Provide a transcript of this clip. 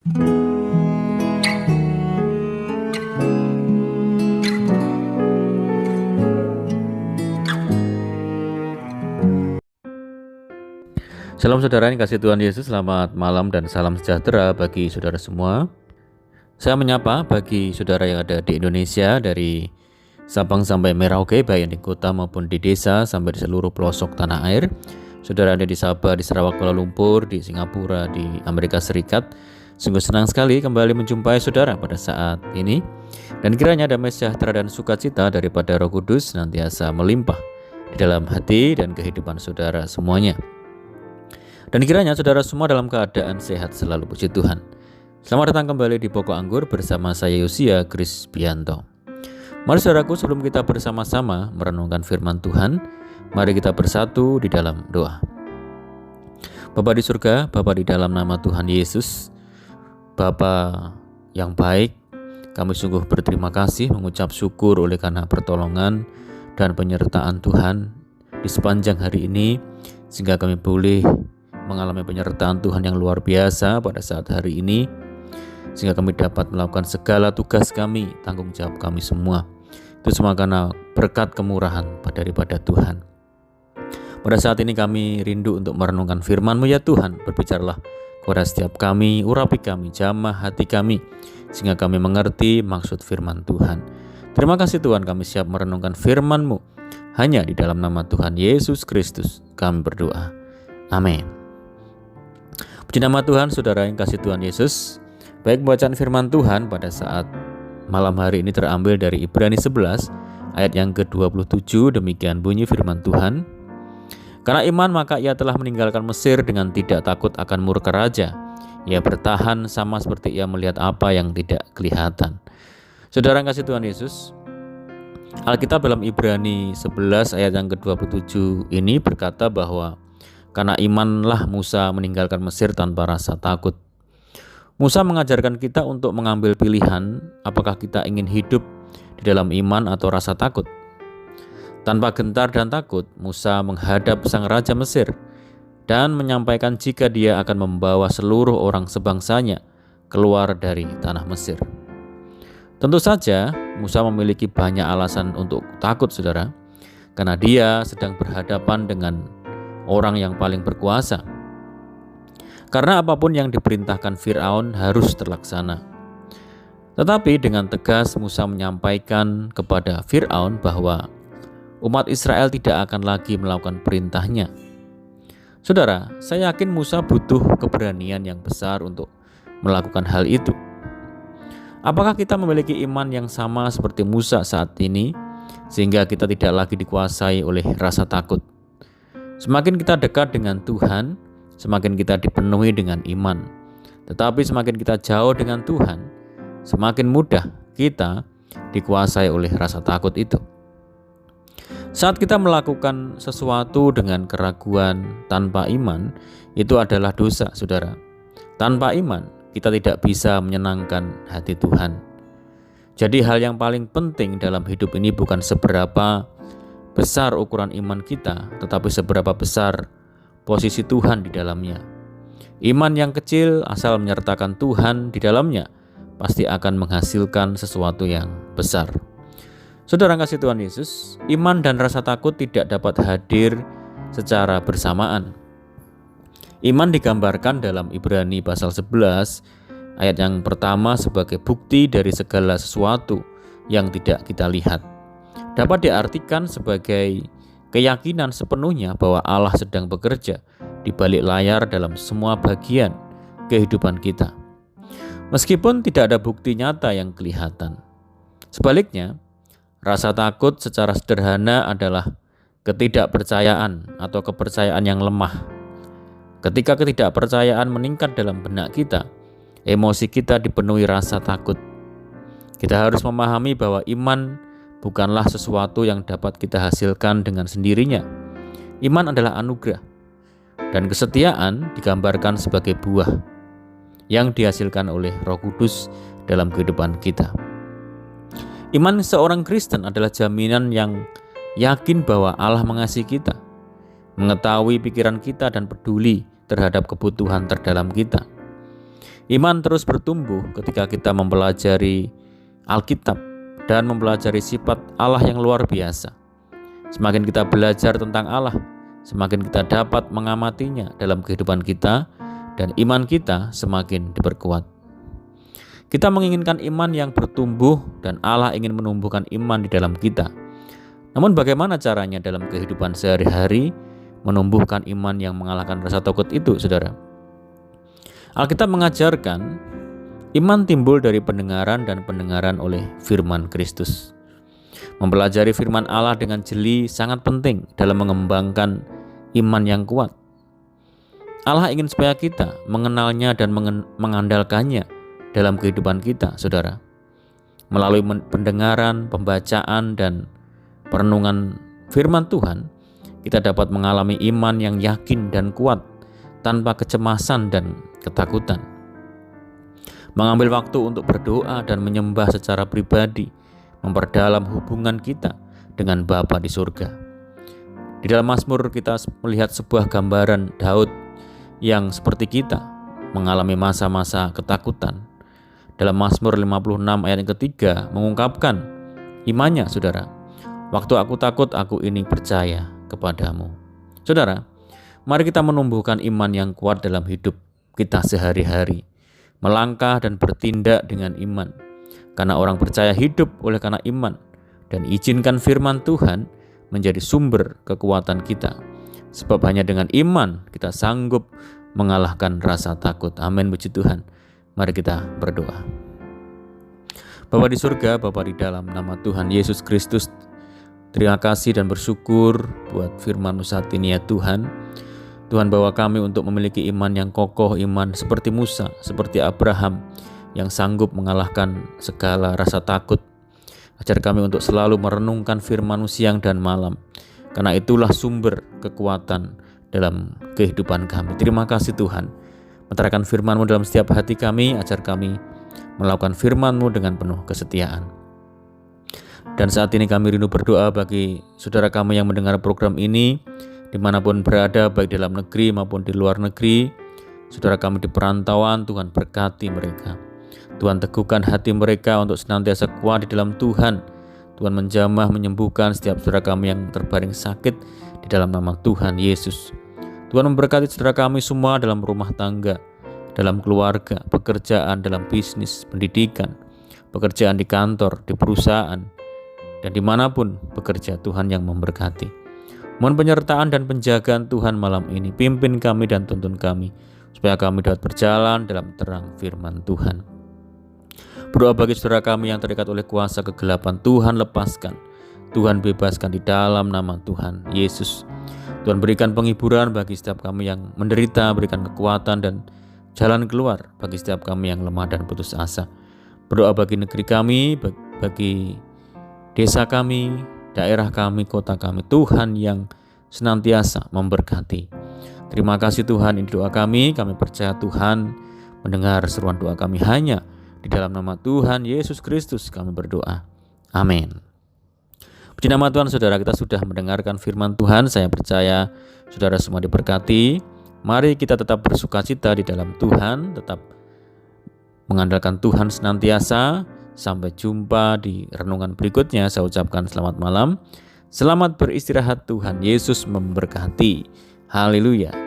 Salam saudara yang kasih Tuhan Yesus, selamat malam dan salam sejahtera bagi saudara semua. Saya menyapa bagi saudara yang ada di Indonesia dari Sabang sampai Merauke, baik di kota maupun di desa sampai di seluruh pelosok tanah air. Saudara ada di Sabah, di Sarawak, Kuala Lumpur, di Singapura, di Amerika Serikat. Sungguh senang sekali kembali menjumpai saudara pada saat ini. Dan kiranya damai sejahtera dan sukacita daripada Roh Kudus senantiasa melimpah di dalam hati dan kehidupan saudara semuanya. Dan kiranya saudara semua dalam keadaan sehat selalu, puji Tuhan. Selamat datang kembali di Pokok Anggur bersama saya Yosia Krisbianto. Mari saudaraku, sebelum kita bersama-sama merenungkan firman Tuhan, mari kita bersatu di dalam doa. Bapa di surga, Bapa di dalam nama Tuhan Yesus, Bapa yang baik, kami sungguh berterima kasih, mengucap syukur oleh karena pertolongan dan penyertaan Tuhan di sepanjang hari ini, sehingga kami boleh mengalami penyertaan Tuhan yang luar biasa pada saat hari ini, sehingga kami dapat melakukan segala tugas kami, tanggung jawab kami semua. Itu semua karena berkat kemurahan daripada Tuhan. Pada saat ini kami rindu untuk merenungkan firman-Mu ya Tuhan. Berbicaralah kepada setiap kami, urapi kami, jamah hati kami, sehingga kami mengerti maksud firman Tuhan. Terima kasih Tuhan, kami siap merenungkan firman-Mu. Hanya di dalam nama Tuhan Yesus Kristus kami berdoa. Amin. Puji nama Tuhan, saudara yang kasih Tuhan Yesus. Baik, bacaan firman Tuhan pada saat malam hari ini terambil dari Ibrani 11 ayat yang ke-27. Demikian bunyi firman Tuhan. Karena iman maka ia telah meninggalkan Mesir dengan tidak takut akan murka raja. Ia bertahan sama seperti ia melihat apa yang tidak kelihatan. Saudara yang kasih Tuhan Yesus, Alkitab dalam Ibrani 11 ayat yang ke-27 ini berkata bahwa karena imanlah Musa meninggalkan Mesir tanpa rasa takut. Musa mengajarkan kita untuk mengambil pilihan apakah kita ingin hidup di dalam iman atau rasa takut. Tanpa gentar dan takut, Musa menghadap sang raja Mesir dan menyampaikan jika dia akan membawa seluruh orang sebangsanya keluar dari tanah Mesir. Tentu saja Musa memiliki banyak alasan untuk takut, saudara, karena dia sedang berhadapan dengan orang yang paling berkuasa. Karena apapun yang diperintahkan Firaun harus terlaksana. Tetapi dengan tegas Musa menyampaikan kepada Firaun bahwa umat Israel tidak akan lagi melakukan perintahnya. Saudara, saya yakin Musa butuh keberanian yang besar untuk melakukan hal itu. Apakah kita memiliki iman yang sama seperti Musa saat ini, sehingga kita tidak lagi dikuasai oleh rasa takut? Semakin kita dekat dengan Tuhan, semakin kita dipenuhi dengan iman. Tetapi semakin kita jauh dengan Tuhan, semakin mudah kita dikuasai oleh rasa takut itu. Saat kita melakukan sesuatu dengan keraguan tanpa iman, itu adalah dosa, saudara. Tanpa iman, kita tidak bisa menyenangkan hati Tuhan. Jadi hal yang paling penting dalam hidup ini bukan seberapa besar ukuran iman kita, tetapi seberapa besar posisi Tuhan di dalamnya. Iman yang kecil asal menyertakan Tuhan di dalamnya pasti akan menghasilkan sesuatu yang besar. Saudara kasih Tuhan Yesus, iman dan rasa takut tidak dapat hadir secara bersamaan. Iman digambarkan dalam Ibrani pasal 11 ayat yang pertama sebagai bukti dari segala sesuatu yang tidak kita lihat. Dapat diartikan sebagai keyakinan sepenuhnya bahwa Allah sedang bekerja di balik layar dalam semua bagian kehidupan kita, meskipun tidak ada bukti nyata yang kelihatan. Sebaliknya, rasa takut secara sederhana adalah ketidakpercayaan atau kepercayaan yang lemah. Ketika ketidakpercayaan meningkat dalam benak kita, emosi kita dipenuhi rasa takut. Kita harus memahami bahwa iman bukanlah sesuatu yang dapat kita hasilkan dengan sendirinya. Iman adalah anugerah, dan kesetiaan digambarkan sebagai buah yang dihasilkan oleh Roh Kudus dalam kehidupan kita. Iman seorang Kristen adalah jaminan yang yakin bahwa Allah mengasihi kita, mengetahui pikiran kita dan peduli terhadap kebutuhan terdalam kita. Iman terus bertumbuh ketika kita mempelajari Alkitab dan mempelajari sifat Allah yang luar biasa. Semakin kita belajar tentang Allah, semakin kita dapat mengamatinya dalam kehidupan kita, dan iman kita semakin diperkuat. Kita menginginkan iman yang bertumbuh, dan Allah ingin menumbuhkan iman di dalam kita. Namun bagaimana caranya dalam kehidupan sehari-hari menumbuhkan iman yang mengalahkan rasa takut itu, saudara? Alkitab mengajarkan iman timbul dari pendengaran dan pendengaran oleh firman Kristus. Mempelajari firman Allah dengan jeli sangat penting dalam mengembangkan iman yang kuat. Allah ingin supaya kita mengenalnya dan mengandalkannya dalam kehidupan kita, saudara. Melalui pendengaran, pembacaan, dan perenungan firman Tuhan, kita dapat mengalami iman yang yakin dan kuat tanpa kecemasan dan ketakutan. Mengambil waktu untuk berdoa dan menyembah secara pribadi memperdalam hubungan kita dengan Bapa di surga. Di dalam Mazmur kita melihat sebuah gambaran Daud yang seperti kita mengalami masa-masa ketakutan. Dalam Mazmur 56 ayat yang ketiga mengungkapkan imannya, saudara. Waktu aku takut, aku ini percaya kepadamu. Saudara, mari kita menumbuhkan iman yang kuat dalam hidup kita sehari-hari, melangkah dan bertindak dengan iman. Karena orang percaya hidup oleh karena iman, dan izinkan firman Tuhan menjadi sumber kekuatan kita. Sebab hanya dengan iman kita sanggup mengalahkan rasa takut. Amin, puji Tuhan. Mari kita berdoa. Bapa di surga, Bapa di dalam nama Tuhan Yesus Kristus, terima kasih dan bersyukur buat firman-Mu saat ini ya Tuhan. Tuhan, bawa kami untuk memiliki iman yang kokoh, iman seperti Musa, seperti Abraham, yang sanggup mengalahkan segala rasa takut. Ajar kami untuk selalu merenungkan firman-Mu siang dan malam, karena itulah sumber kekuatan dalam kehidupan kami. Terima kasih Tuhan. Meteraikan firman-Mu dalam setiap hati kami, ajar kami melakukan firman-Mu dengan penuh kesetiaan. Dan saat ini kami rindu berdoa bagi saudara kami yang mendengar program ini, dimanapun berada, baik dalam negeri maupun di luar negeri. Saudara kami di perantauan, Tuhan berkati mereka. Tuhan teguhkan hati mereka untuk senantiasa kuat di dalam Tuhan. Tuhan menjamah, menyembuhkan setiap saudara kami yang terbaring sakit di dalam nama Tuhan Yesus. Tuhan memberkati saudara kami semua dalam rumah tangga, dalam keluarga, pekerjaan, dalam bisnis, pendidikan, pekerjaan di kantor, di perusahaan, dan dimanapun bekerja. Tuhan yang memberkati. Mohon penyertaan dan penjagaan Tuhan malam ini. Pimpin kami dan tuntun kami, supaya kami dapat berjalan dalam terang firman Tuhan. Berdoa bagi saudara kami yang terikat oleh kuasa kegelapan, Tuhan lepaskan, Tuhan bebaskan di dalam nama Tuhan Yesus. Tuhan berikan penghiburan bagi setiap kami yang menderita, berikan kekuatan dan jalan keluar bagi setiap kami yang lemah dan putus asa. Berdoa bagi negeri kami, bagi desa kami, daerah kami, kota kami, Tuhan yang senantiasa memberkati. Terima kasih Tuhan, ini doa kami percaya Tuhan mendengar seruan doa kami. Hanya di dalam nama Tuhan Yesus Kristus kami berdoa. Amin. Puji nama Tuhan, saudara, kita sudah mendengarkan firman Tuhan. Saya percaya saudara semua diberkati. Mari kita tetap bersukacita di dalam Tuhan, tetap mengandalkan Tuhan senantiasa. Sampai jumpa di renungan berikutnya. Saya ucapkan selamat malam. Selamat beristirahat, Tuhan Yesus memberkati. Haleluya.